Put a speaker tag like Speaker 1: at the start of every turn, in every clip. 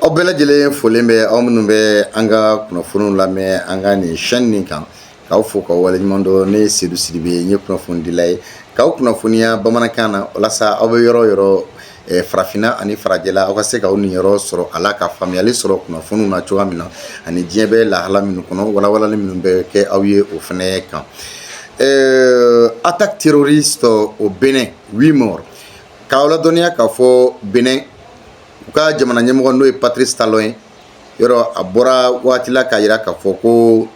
Speaker 1: Aw bɛɛ lajɛlen folen bɛ aw minnu bɛ an ka kunnafoniw lamɛn an ka nin chaîne nin kan k'aw fo k'aw waleɲuman dɔn. Ne ye Seydou Sidibe ye, n ye kunnafonidila ye k'aw kunnafoniya bamanankan na walasa aw bɛ yɔrɔ yɔrɔ farafinna ani farajɛla aw ka se k'aw niyɔrɔ sɔrɔ a la, ka faamuyali sɔrɔ kunnafoniw na cogoya min na, ani diɲɛ bɛ lahala minnu kɔnɔ walawalali minnu bɛ kɛ aw ye o fana kan. Attaque terroriste au Bénin, 8 morts. K'aw ladɔnniya k'a fɔ Bénin u ka jamana ɲɛmɔgɔ n'o ye Patrice Talon ye, yɔrɔ a bɔra waati la k'a jira k'a fɔ ko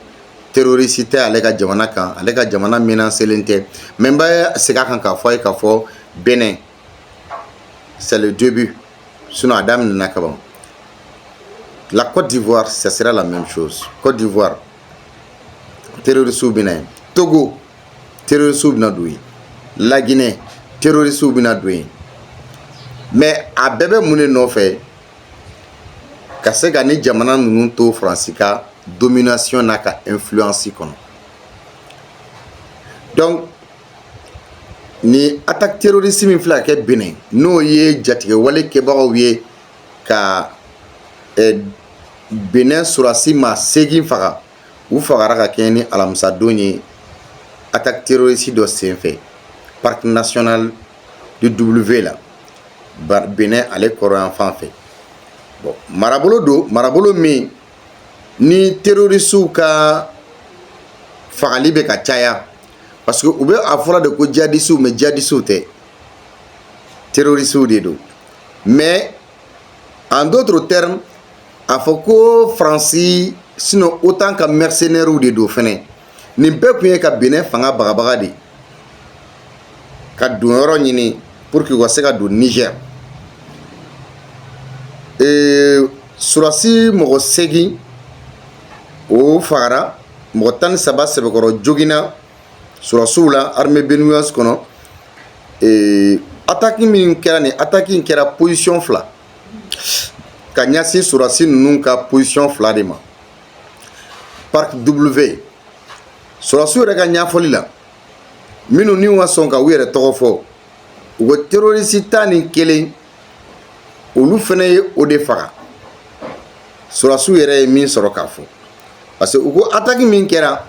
Speaker 1: terroriste tɛ ale ka jamana kan, ale ka jamana menacelen tɛ, mais n bɛ segin a kan k'a fɔ a ye k'a fɔ Bénin c'est le début, sinon a daminɛna ka ban. La Côte d'Ivoire, ça sera la même chose. Côte d'Ivoire, terroristes bɛ na yen. Togo, terroristes bɛ na don yen. La Guinée, terroristes bɛ na don yen. Mais a bɛɛ bɛ mun de nɔfɛ ka se ka ni jamana ninnu to Faransi ka domination n'a ka influence kɔnɔ. Donc ni attaque terroriste min filɛ ka kɛ Benin n'o ye jatigɛwale kɛbagaw ye ka Benin sɔrɔdasi maa 8 faga, u fagara ka kɛ ni alamisadon ye attaque terroriste dɔ senfɛ parc national du W la Benin ale kɔrɔ yan fan fɛ. Bon, marabolo don, marabolo min ni terroriste ka fagali bɛ ka caya parce que u bɛ a fɔra de ko djihadistes mais djihadistes tɛ, terroristes de don. Mais en d'autres termes a fɔ ko Faransi sinon autant ka mercenaires de don fɛnɛ. Nin bɛɛ kun ye ka Benin fanga bagabaga de ka don yɔrɔ ɲini pour que u ka se ka don Niger. Sɔrɔdasi mɔgɔ 8 o fagara, mɔgɔ 13 sɛbɛkɔrɔ joginna sɔrɔdasiw la armée béninoise kɔnɔ. Attaque min kɛra nin attaque in kɛra position 2 ka ɲɛsin sɔrɔdasi ninnu ka position 2 de ma. Parc W sɔrɔdasiw yɛrɛ ka ɲɛfɔli la minnu ni ka sɔn ka u yɛrɛ tɔgɔ fɔ, u ko terroriste 11 olu fana ye o de faga. Sɔrɔdasiw yɛrɛ ye min sɔrɔ k'a fɔ parce que u ko attaque min kɛra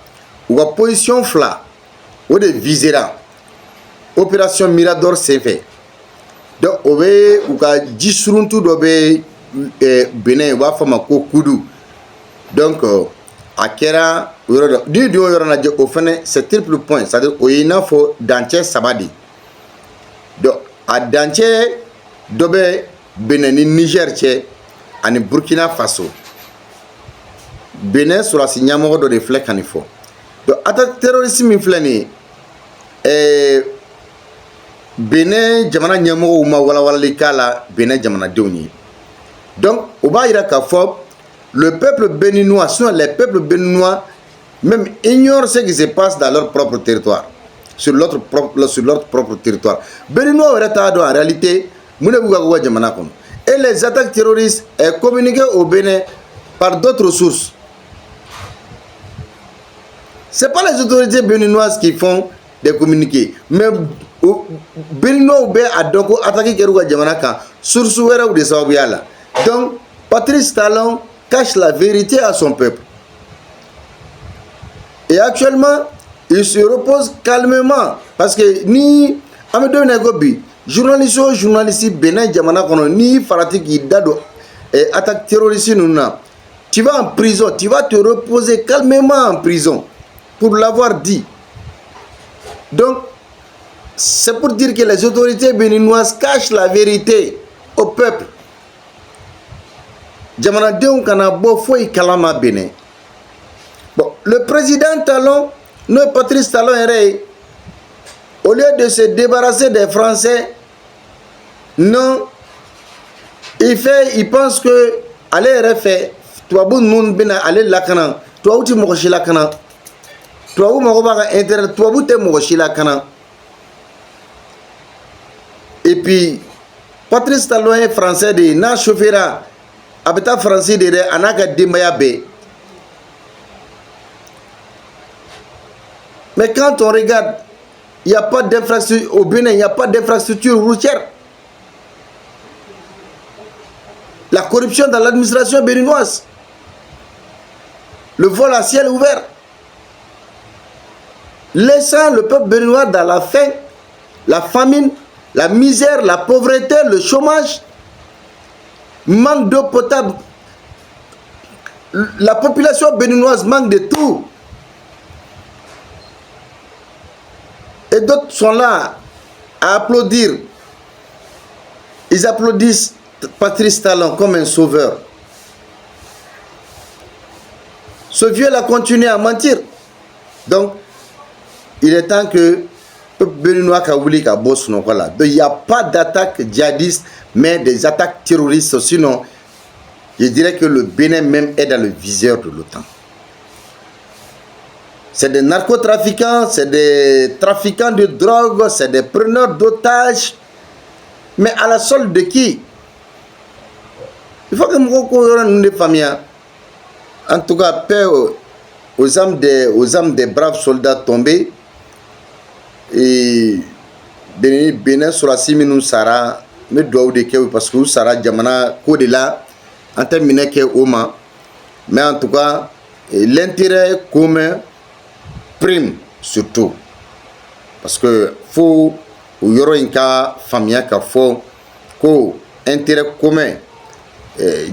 Speaker 1: u ka position 2 o de visera opération Mirador senfɛ. Donc o bɛ u ka ji suruntu dɔ bɛ Benin u b'a fɔ ma ko Kudu. Donc a kɛra yɔrɔ dɔ n'i dun y'o yɔrɔ lajɛ o fana c'est triple point, c'est à dire o ye i n'a fɔ dancɛ 3 de. Donc a dancɛ dɔ bɛ Benin ni Niger cɛ ani Burkina Faso. Benin sɔrɔdasi ɲɛmɔgɔ dɔ de filɛ ka nin fɔ. Donc attaque terroriste min filɛ nin ye Benin jamana ɲɛmɔgɔw ma walawalali k'a la Benin jamanadenw ye. Donc o b'a jira k'a fɔ le peuple béninois, sinon les peuples béninois même ignorent ce qui se passe dans leur propre territoire, sur leur propre territoire. Béninois yɛrɛ t'a dɔn en réalité mun de b'u ka ko jamana kɔnɔ. Et les attaques terroristes est communiquées au Bénin par d'autres sources. C'est pas les autorités béninoises qui font des communiqués, mais Béninois bɛ a dɔn ko attaque kɛra u ka jamana kan source wɛrɛw de sababuya la. Donc Patrice Talon cache la vérité à son peuple. Et actuellement, il se repose calmement parce que ni an bɛ don min na i ko bi journaliste o journaliste Benin jamana kɔnɔ ni farati k'i da don attaque terroriste ninnu na, tu vas en prison, tu vas te reposer calmement en prison pour l'avoir dit. Donc c'est pour dire que les autorités béninoises cachent la vérité au peuple. Jamanadenw kana bɔ foyi kalama Benin. Bon, le président Talon, no Patrice Talon yɛrɛ ye, au lieu de se débarrasser des Français, non, il pense que ale yɛrɛ fɛ tubabu ninnu bɛna ale lakana, tubabu tɛ mɔgɔ si lakana, tubabu mago b'a ka intérêt, tubabu tɛ mɔgɔ si lakana. Et puis Patrice Talon est français de ye, n'a chauffera a bɛ taa Faransi de dɛ, a n'a ka denbaya bɛɛ. Mais quand on regarde, il n'y a pas d'infrastructure au Bénin, il n'y a pas d'infrastructure routière. la corruption dans l'administration béninoise, le vol à ciel ouvert, laissant le peuple béninois dans la faim, la famine, la misère, la pauvreté, le chômage, manque d'eau potable. La population béninoise manque de tout. Et d'autres sont là à applaudir. Ils applaudissent Patrice Talon comme un sauveur. Ce vieux-là continue à mentir. Donc, il est temps que le Béninois Kaouli Kabos, voilà. Donc, il n'y a pas d'attaque djihadiste, mais des attaques terroristes. Sinon, je dirais que le Bénin même est dans le viseur de l'OTAN. C'est des narcotrafiquants, c'est des trafiquants de drogue, c'est des preneurs d'otages. Mais à la solde de qui? Il faut que nous familles. En tout cas, paix aux âmes des braves soldats tombés. Et Bénin sera si nous sara, mais doit de que parce que sara jamana kodela en terminant que Oma. Mais en tout cas, l'intérêt commun prime surtout. Parce que faut ou yoro inka famille ka fo ko intérêt commun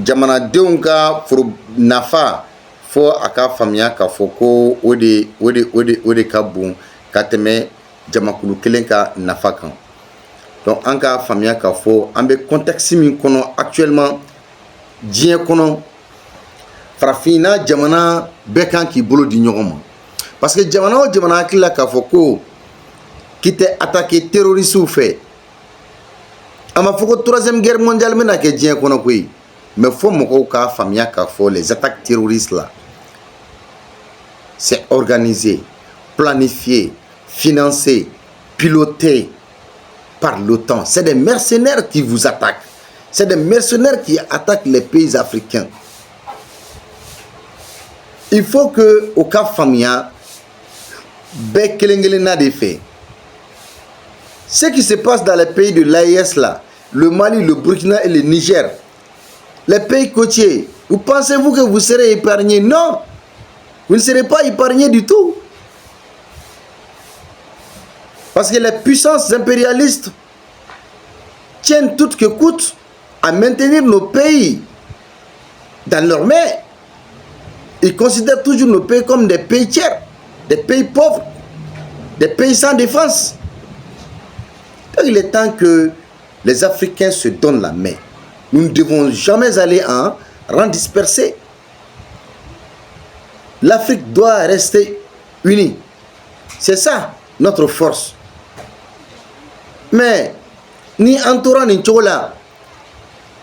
Speaker 1: jamana deunga for nafa fo aka famille ka fo ko ode ka bon kateme jamakulu kelen ka nafa kan. Donc en ka famille ka fo ambe contexte min kono actuellement dien kono farafina jamana bekan ki bolo di ñogoma. Parce que jamana o jamana kila ka fo ko qui était attaqué terroriste ou fait. Ama foko troisième guerre mondiale mena ke dien kono koy. Mais faut moko ka famia ka fo les attaques terroristes là. C'est organisé, planifié, financé, piloté par l'OTAN. C'est des mercenaires qui vous attaquent. C'est des mercenaires qui attaquent les pays africains. Il faut que au cas famia be kelengelena de fait. Ce qui se passe dans les pays de l'AES là, le Mali, le Burkina et le Niger, les pays côtiers, vous pensez-vous que vous serez épargnés? Non, vous ne serez pas épargnés du tout. Parce que les puissances impérialistes tiennent toutes que coûte à maintenir nos pays dans leur main. Ils considèrent toujours nos pays comme des pays tiers, des pays pauvres, des pays sans défense. Il est temps que les Africains se donnent la main. Nous ne devons jamais aller en rang dispersé. L'Afrique doit rester unie. C'est ça notre force. Mais ni entourant ni chola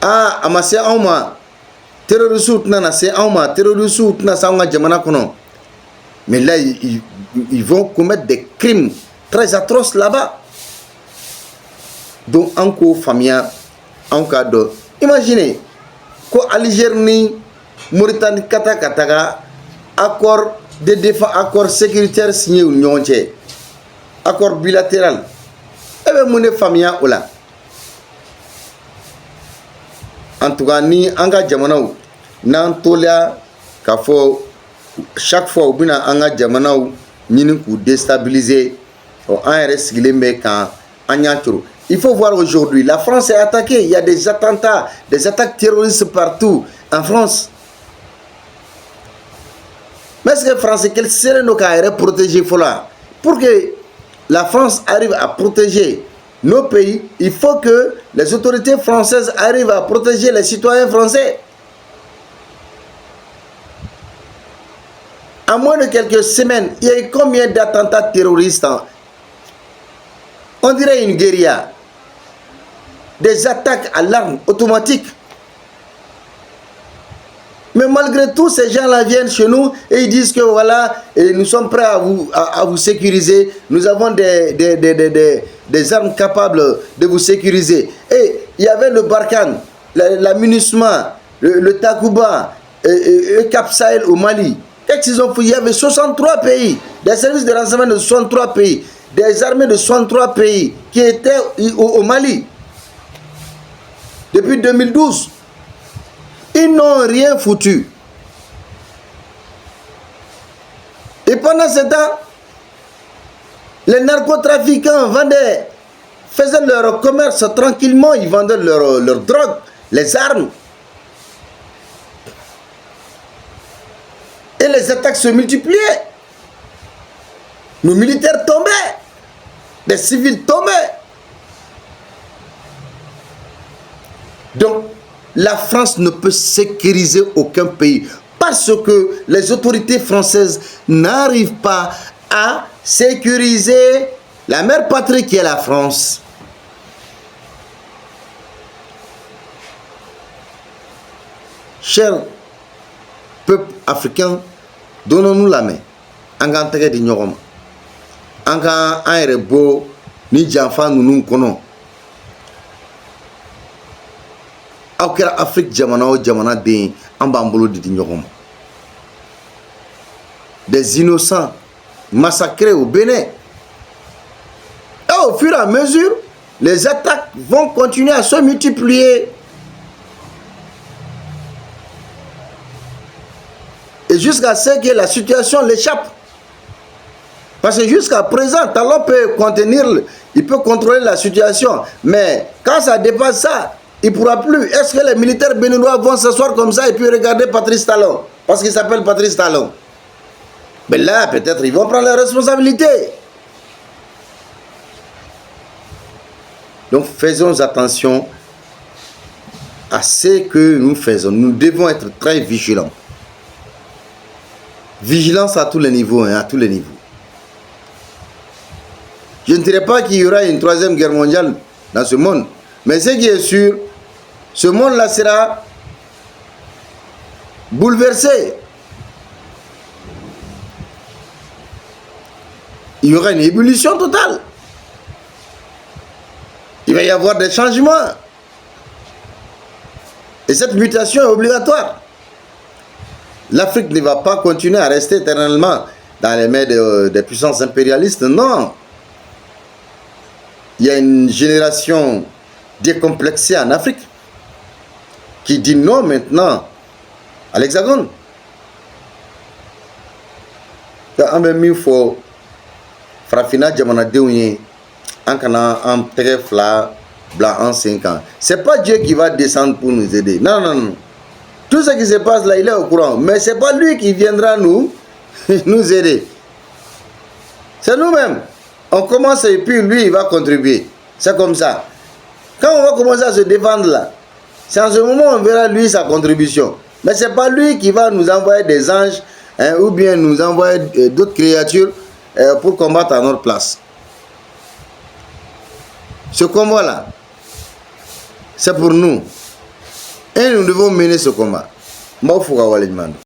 Speaker 1: a amase auma terroristes na se auma terroristes na sanga jamana kono. Mais là ils vont commettre des crimes très atroces là-bas. Donc, encore famille, en cas de. Imaginez, que Algérie ni Mauritanie Kataga, accord de défense, accord sécuritaire signé ou non, accord bilatéral. Eh bien, mon famille, là. En tout cas, ni anga jamanaou, n'antolia, kafo, chaque fois où bien anga jamanaou, ni nous déstabiliser, on reste glémé quand anyaturu. Il faut voir aujourd'hui, la France est attaquée, il y a des attentats, des attaques terroristes partout en France. Mais est-ce que la France, quel serait nos cas à protéger pour que la France arrive à protéger nos pays, il faut que les autorités françaises arrivent à protéger les citoyens français. En moins de quelques semaines, il y a eu combien d'attentats terroristes? On dirait une guérilla. Des attaques à l'arme automatique. Mais malgré tout, ces gens-là viennent chez nous et ils disent que voilà, et nous sommes prêts à vous sécuriser. Nous avons des armes capables de vous sécuriser. Et il y avait le Barkhane, la MINUSMA, le Takuba, le Cap Sahel au Mali. Qu'est-ce qu'ils ont fait? Il y avait 63 pays, des services de renseignement de 63 pays, des armées de 63 pays qui étaient au Mali depuis 2012. Ils n'ont rien foutu. Et pendant ce temps, les narcotrafiquants faisaient leur commerce tranquillement, ils vendaient leur drogue, les armes. Et les attaques se multipliaient. Nos militaires tombaient. Les civils tombaient. Donc, la France ne peut sécuriser aucun pays parce que les autorités françaises n'arrivent pas à sécuriser la mère patrie qui est la France. Chers peuples africains, donnons-nous la main. Angantege di nyogoma. Anga airebo ni janfa nunu kono. Aukera Afrique jamana o jamana den ambambolo di nyogoma. Des innocents massacrés au Bénin. Et au fur et à mesure, les attaques vont continuer à se multiplier. Et jusqu'à ce que la situation l'échappe. Parce que jusqu'à présent, Talon peut contenir, il peut contrôler la situation. Mais quand ça dépasse ça, il ne pourra plus. Est-ce que les militaires béninois vont s'asseoir comme ça et puis regarder Patrice Talon? Parce qu'il s'appelle Patrice Talon. Mais là, peut-être, ils vont prendre la responsabilité. Donc, faisons attention à ce que nous faisons. Nous devons être très vigilants. Vigilance à tous les niveaux, à tous les niveaux. Je ne dirais pas qu'il y aura une troisième guerre mondiale dans ce monde. Mais ce qui est sûr, ce monde-là sera bouleversé. Il y aura une ébullition totale. Il va y avoir des changements. Et cette mutation est obligatoire. L'Afrique ne va pas continuer à rester éternellement dans les mains des puissances impérialistes. Non. Il y a une génération décomplexée en Afrique qui dit non maintenant à l'Hexagone. Il faut Frafina Djamana Deouye en Kana en très flat blanc en 5 ans. C'est pas Dieu qui va descendre pour nous aider. Non, non, non. Tout ce qui se passe là, il est au courant. Mais c'est pas lui qui viendra nous aider. C'est nous-mêmes. On commence et puis lui, il va contribuer. C'est comme ça. Quand on va commencer à se défendre là, c'est en ce moment on verra lui sa contribution. Mais c'est pas lui qui va nous envoyer des anges ou bien nous envoyer d'autres créatures pour combattre à notre place. Ce combat-là, c'est pour nous. Et nous devons mener ce combat.